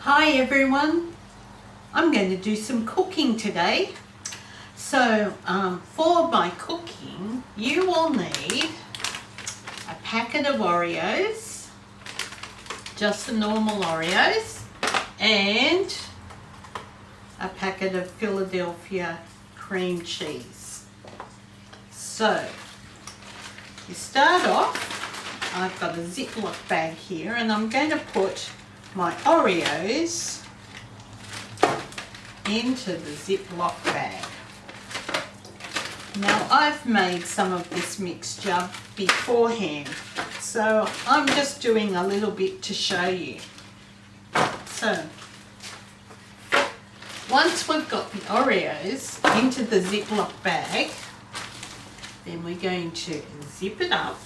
Hi everyone, I'm going to do some cooking today. So for my cooking you will need a packet of Oreos, just the normal Oreos, and a packet of Philadelphia cream cheese. So you start off, I've got a Ziploc bag here and I'm going to put my Oreos into the Ziploc bag. Now I've made some of this mixture beforehand, so I'm just doing a little bit to show you. So once we've got the Oreos into the Ziploc bag, then we're going to zip it up.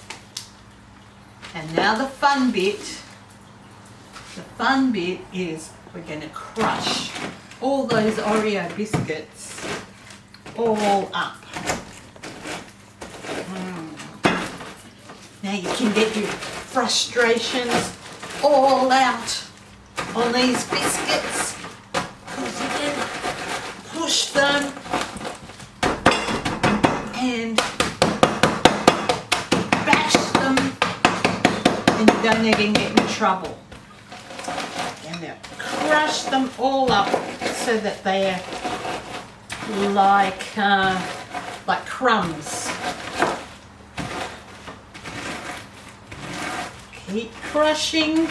And now the fun bit is we're going to crush all those Oreo biscuits all up. Now you can get your frustrations all out on these biscuits because you can push them and bash them and you don't even get in trouble. And now crush them all up so that they are like crumbs. Keep crushing.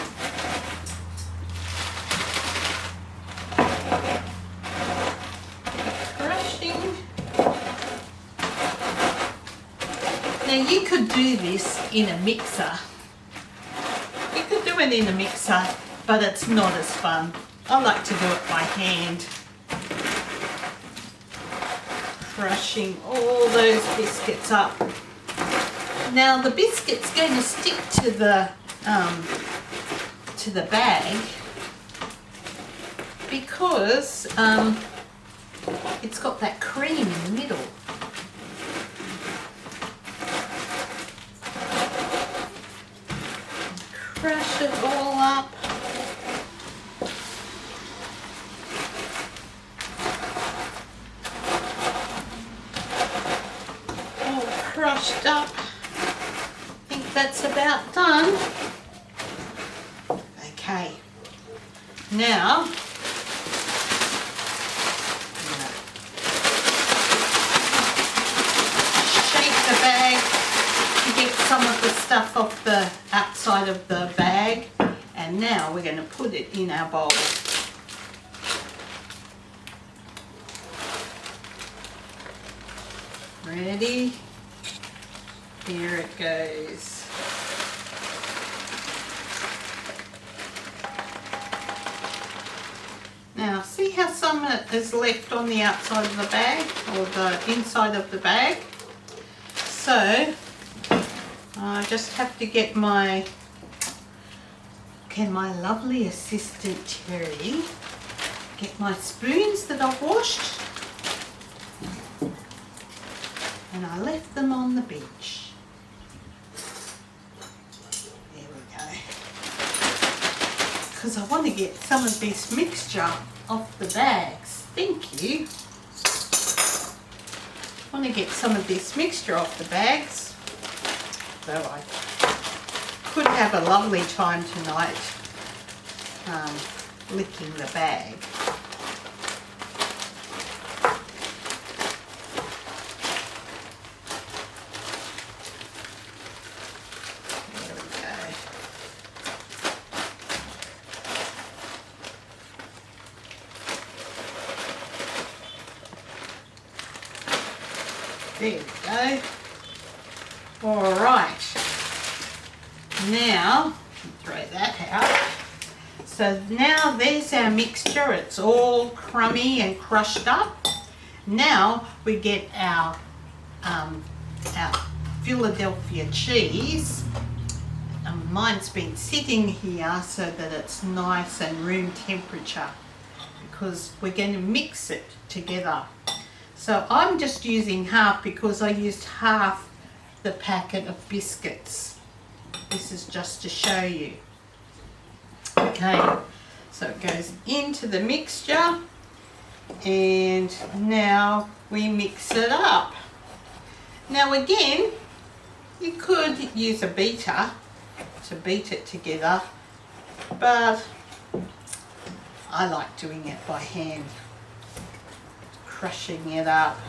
Now you could do this in a mixer. You could do it in a mixer, but it's not as fun. I like to do it by hand. Crushing all those biscuits up. Now the biscuit's going to stick to the bag because it's got that cream in the middle. Crush it all up. All crushed up. I think that's about done. Okay. Now, shake the bag to get some of the stuff off the outside of the bag, and now we're going to put it in our bowl. Ready? Here it goes. Now see how some is left on the outside of the bag or the inside of the bag? So I just have to get my lovely assistant Terry, get my spoons that I've washed, and I left them on the bench. There we go. Because I want to get some of this mixture off the bags. Thank you. I want to get some of this mixture off the bags. So I could have a lovely time tonight licking the bag. There we go. There we go. All right. Now, throw that out. So now there's our mixture. It's all crummy and crushed up. Now we get our Philadelphia cheese. Mine's been sitting here so that it's nice and room temperature because we're going to mix it together. So I'm just using half because I used half the packet of biscuits. This is just to show you. Okay, So it goes into the mixture, and now we mix it up. Now again, you could use a beater to beat it together, but I like doing it by hand, crushing it up,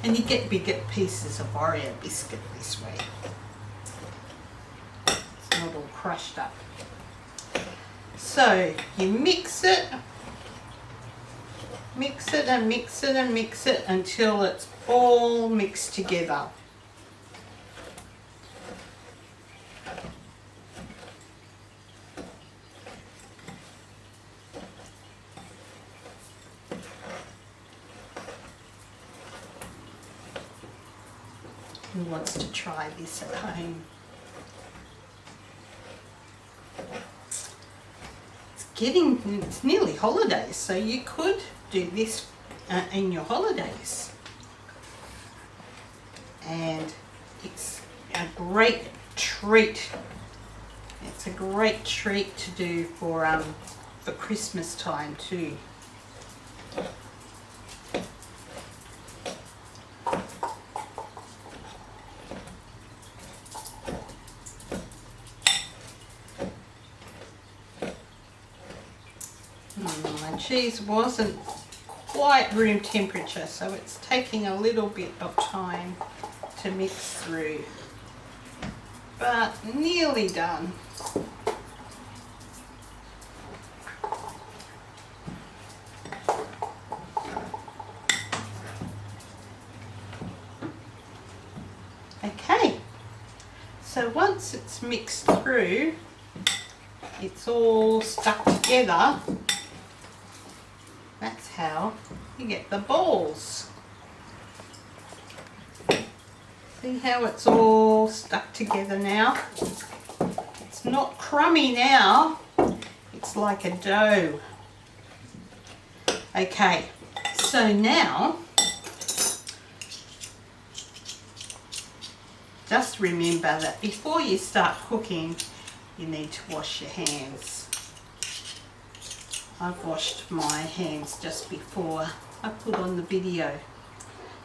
and you get bigger pieces of Oreo biscuit this way. It's not all crushed up. So you mix it and mix it and mix it until it's all mixed together. Who wants to try this at home? It's nearly holidays, so you could do this in your holidays. And it's a great treat. It's a great treat to do for Christmas time too. My cheese wasn't quite room temperature, so it's taking a little bit of time to mix through, but nearly done. Okay, so once it's mixed through, it's all stuck together. That's how you get the balls. See how it's all stuck together now? It's not crummy now, it's like a dough. Okay, so now just remember that before you start cooking, you need to wash your hands. I've washed my hands just before I put on the video.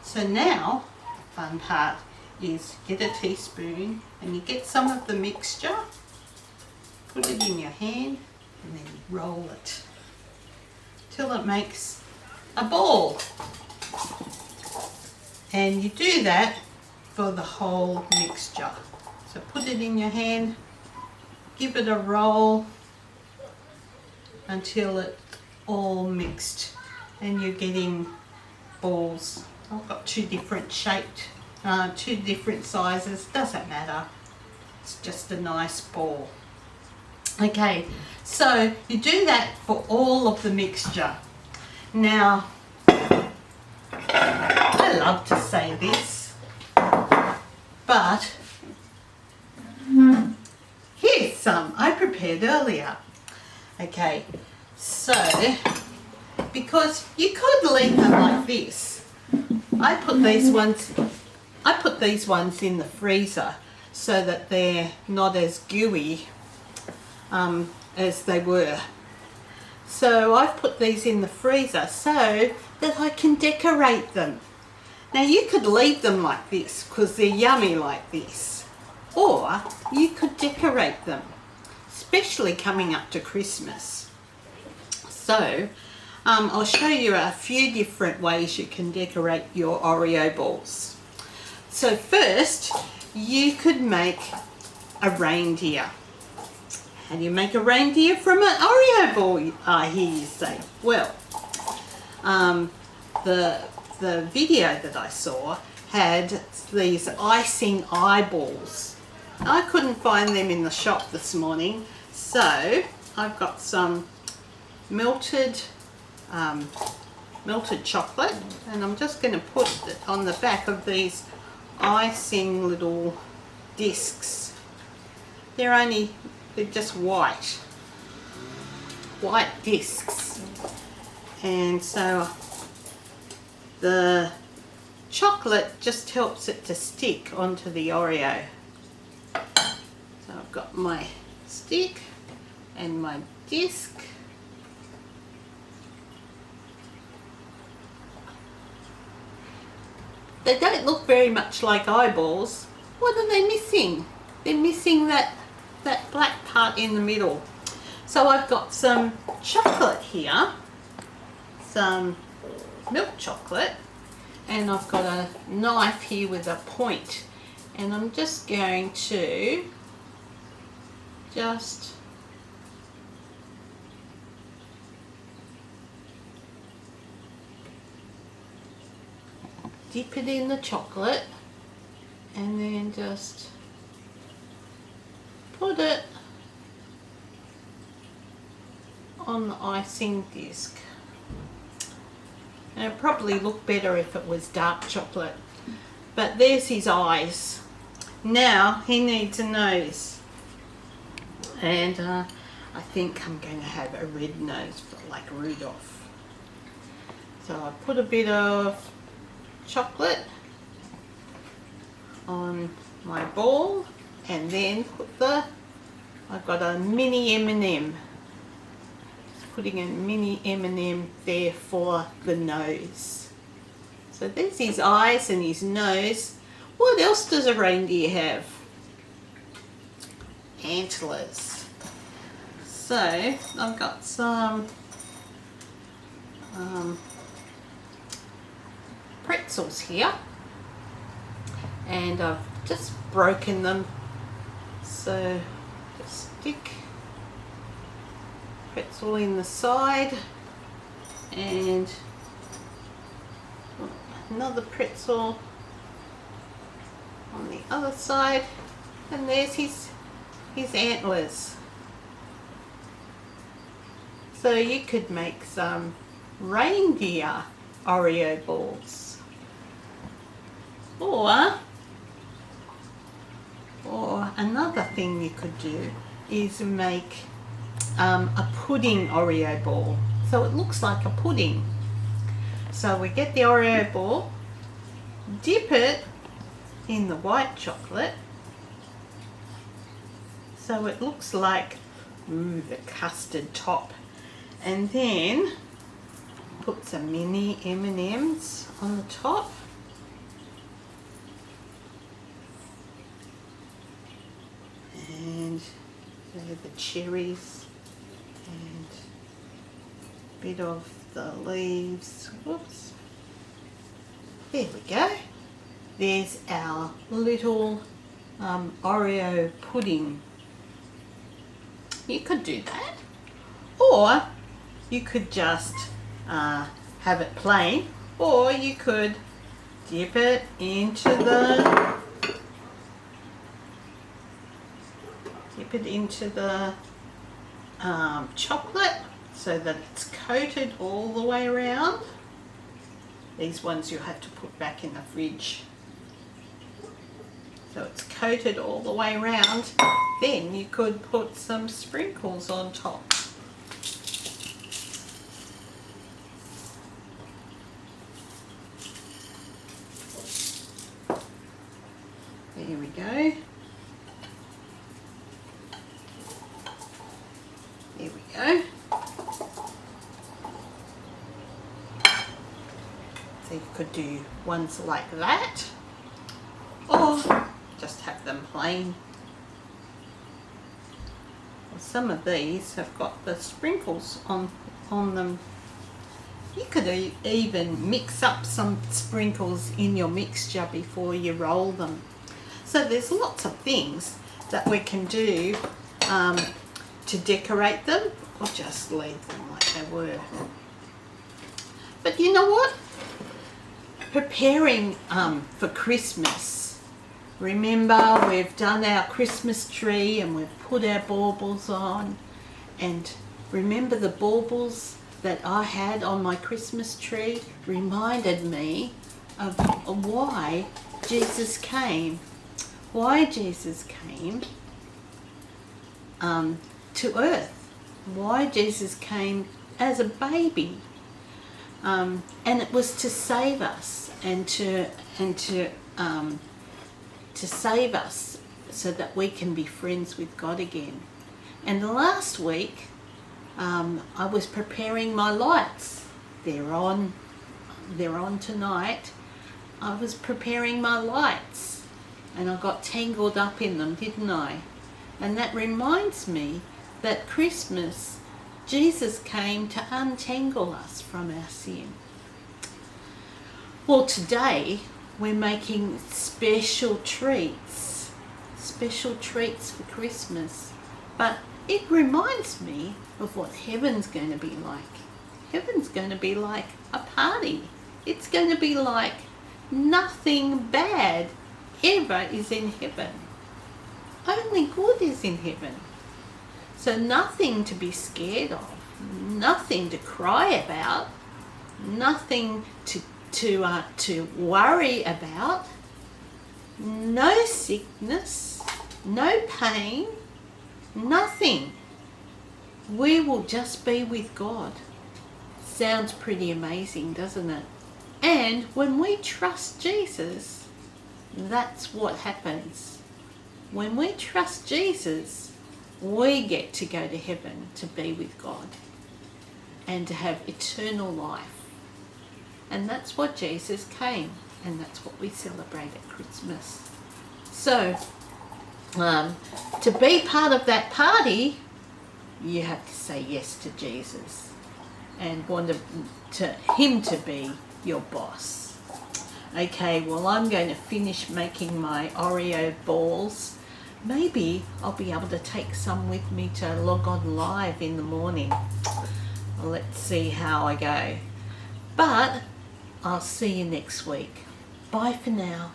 So now, the fun part is get a teaspoon and you get some of the mixture, put it in your hand, and then you roll it till it makes a ball. And you do that for the whole mixture. So put it in your hand, give it a roll until it's all mixed and you're getting balls. I've got two different sizes, doesn't matter. It's just a nice ball. Okay, so you do that for all of the mixture. Now, I love to say this, but here's some I prepared earlier. Okay, so because you could leave them like this, I put these ones in the freezer so that they're not as gooey as they were. So I've put these in the freezer so that I can decorate them. Now you could leave them like this because they're yummy like this, or you could decorate them, especially coming up to Christmas. So I'll show you a few different ways you can decorate your Oreo balls. So first, you could make a reindeer. How do you make a reindeer from an Oreo ball, I hear you say? Well, the video that I saw had these icing eyeballs. I couldn't find them in the shop this morning, so I've got some melted chocolate, and I'm just going to put it on the back of these icing little discs. They're just white discs, and so the chocolate just helps it to stick onto the Oreo. So I've got my stick and my disc, don't look very much like eyeballs. What are they missing? They're missing that black part in the middle. So I've got some chocolate here, some milk chocolate, and I've got a knife here with a point, and I'm just going to dip it in the chocolate and then just put it on the icing disc. And it'd probably look better if it was dark chocolate. But there's his eyes. Now he needs a nose. And I think I'm going to have a red nose like Rudolph. So I put a bit of chocolate on my ball and then I've got a mini M&M. Just putting a mini M&M there for the nose. So there's his eyes and his nose. What else does a reindeer have? Antlers. So I've got some pretzels here, and I've just broken them, so just stick pretzel in the side and another pretzel on the other side, and there's his antlers. So you could make some reindeer Oreo balls. Or another thing you could do is make a pudding Oreo ball. So it looks like a pudding. So we get the Oreo ball, dip it in the white chocolate, so it looks like the custard top, and then put some mini M&Ms on the top. And there are the cherries and a bit of the leaves. Whoops. There we go. There's our little Oreo pudding. You could do that. Or you could just have it plain, or you could dip it into the chocolate so that it's coated all the way around. These ones you have to put back in the fridge. So it's coated all the way around. Then you could put some sprinkles on top. There we go. There we go. So you could do ones like that, or just have them plain. Well, some of these have got the sprinkles on them. You could even mix up some sprinkles in your mixture before you roll them. So there's lots of things that we can do to decorate them, or just leave them like they were. But you know what? Preparing for Christmas. Remember, we've done our Christmas tree and we've put our baubles on. And remember, the baubles that I had on my Christmas tree reminded me of why Jesus came. Why Jesus came to earth. Why Jesus came as a baby. And it was to save us and to save us so that we can be friends with God again. And last week I was preparing my lights. They're on tonight, I was preparing my lights and I got tangled up in them, didn't I? And that reminds me that Christmas, Jesus came to untangle us from our sin. Well, today we're making special treats for Christmas. But it reminds me of what heaven's going to be like. Heaven's going to be like a party. It's going to be like nothing bad ever is in heaven. Only good is in heaven. So nothing to be scared of, nothing to cry about, nothing to worry about, no sickness, no pain, nothing. We will just be with God. Sounds pretty amazing, doesn't it? And when we trust Jesus, that's what happens. When we trust Jesus, we get to go to heaven to be with God and to have eternal life. And that's what Jesus came, and that's what we celebrate at Christmas. So, to be part of that party, you have to say yes to Jesus and want him to be your boss. Okay, well, I'm going to finish making my Oreo balls. Maybe I'll be able to take some with me to log on live in the morning. Let's see how I go. But I'll see you next week. Bye for now.